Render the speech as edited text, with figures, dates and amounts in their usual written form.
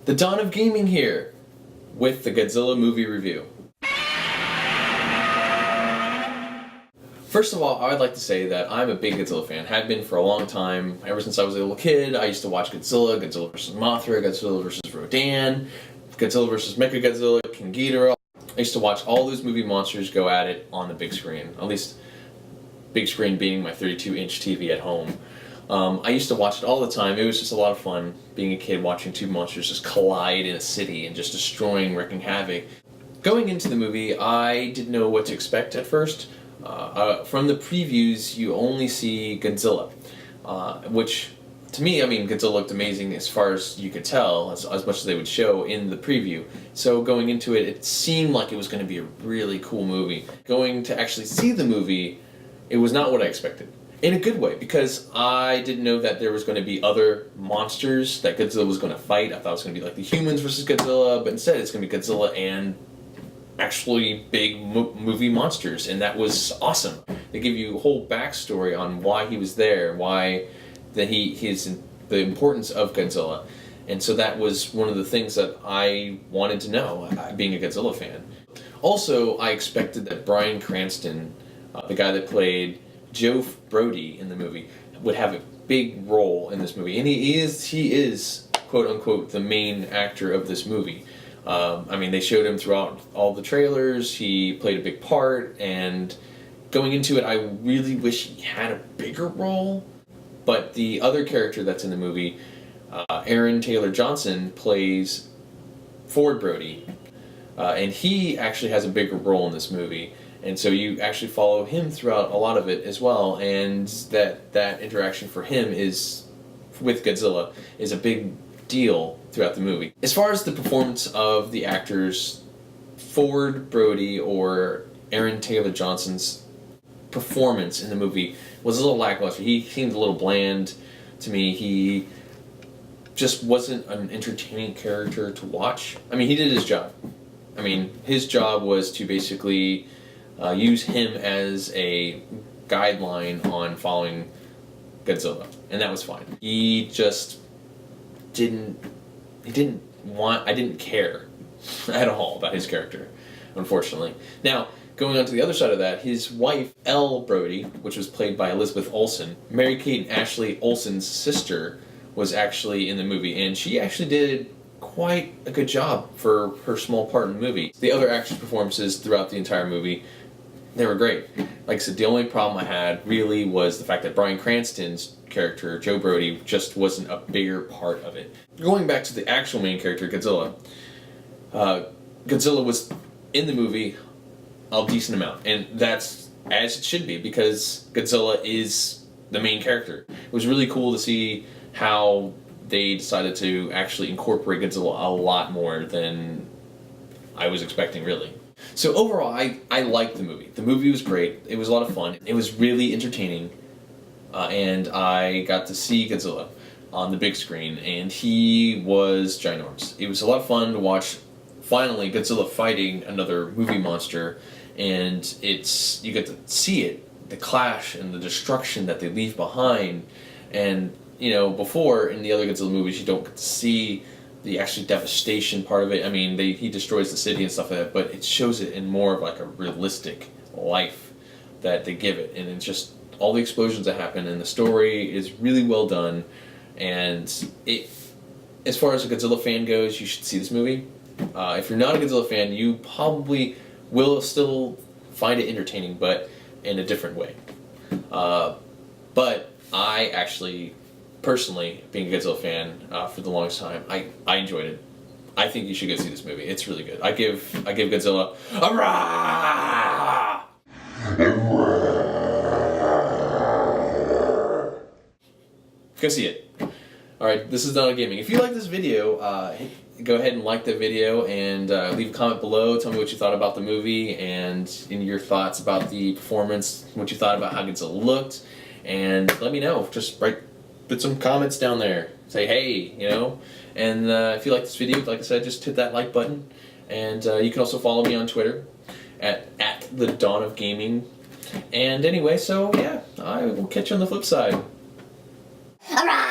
The Dawn of Gaming here with the Godzilla movie review. First of all, I would like to say that I'm a big Godzilla fan. Have been for a long time. Ever since I was a little kid, I used to watch Godzilla, Godzilla vs. Mothra, Godzilla vs. Rodan, Godzilla vs. Mechagodzilla, King Ghidorah. I used to watch all those movie monsters go at it on the big screen. At least, big screen being my 32-inch TV at home. I used to watch it all the time. It was just a lot of fun being a kid watching two monsters just collide in a city and just destroying, wreaking havoc. Going into the movie, I didn't know what to expect at first. From the previews, you only see Godzilla, which, to me, I mean, Godzilla looked amazing as far as you could tell, as much as they would show in the preview. So going into it, it seemed like it was going to be a really cool movie. Going to actually see the movie, it was not what I expected. In a good way, because I didn't know that there was going to be other monsters that Godzilla was going to fight. I thought it was going to be like the humans versus Godzilla, but instead it's going to be Godzilla and actually big movie monsters, and that was awesome. They give you a whole backstory on why he was there, why the importance of Godzilla, and so that was one of the things that I wanted to know, being a Godzilla fan. Also, I expected that Bryan Cranston, the guy that played Joe Brody in the movie, would have a big role in this movie, and he is quote unquote the main actor of this movie. I mean, they showed him throughout all the trailers. He played a big part, and going into it, I really wish he had a bigger role. But the other character that's in the movie, TaylorJohnson, plays Ford Brody, and he actually has a bigger role in this movie. And so you actually follow him throughout a lot of it as well, and that interaction for him with Godzilla is a big deal throughout the movie. As far as the performance of the actors, Ford Brody or Aaron Taylor-Johnson's performance in the movie was a little lackluster. He seemed a little bland to me. He just wasn't an entertaining character to watch. I mean, he did his job. I mean, his job was to basically use him as a guideline on following Godzilla, and that was fine. I didn't care at all about his character, unfortunately. Now, going on to the other side of that, his wife, Elle Brody, which was played by Elizabeth Olsen, Mary-Kate and Ashley Olsen's sister, was actually in the movie, and she actually did quite a good job for her small part in the movie. The other actors' performances throughout the entire movie, they were great. Like I said, the only problem I had really was the fact that Bryan Cranston's character, Joe Brody, just wasn't a bigger part of it. Going back to the actual main character, Godzilla, Godzilla was in the movie a decent amount, and that's as it should be, because Godzilla is the main character. It was really cool to see how they decided to actually incorporate Godzilla a lot more than I was expecting, really. So overall, I liked the movie. The movie was great. It was a lot of fun. It was really entertaining, and I got to see Godzilla on the big screen, and he was ginormous. It was a lot of fun to watch, finally, Godzilla fighting another movie monster, and you get to see it, the clash and the destruction that they leave behind. And, you know, before, in the other Godzilla movies, you don't get to see the actual devastation part of it. I mean, he destroys the city and stuff like that, but it shows it in more of like a realistic life that they give it, and it's just all the explosions that happen, and the story is really well done. And as far as a Godzilla fan goes, you should see this movie. If you're not a Godzilla fan, you probably will still find it entertaining, but in a different way. But I actually, personally, being a Godzilla fan for the longest time, I enjoyed it. I think you should go see this movie. It's really good. I give Godzilla a rah! Go see it. Alright, this is TheDonOfGaming. If you like this video, go ahead and like the video and leave a comment below. Tell me what you thought about the movie and your thoughts about the performance, what you thought about how Godzilla looked, and let me know. Just put some comments down there. Say hey, you know. And if you like this video, like I said, just hit that like button. And you can also follow me on Twitter at TheDonOfGaming. And anyway, so yeah, I will catch you on the flip side. Hurrah!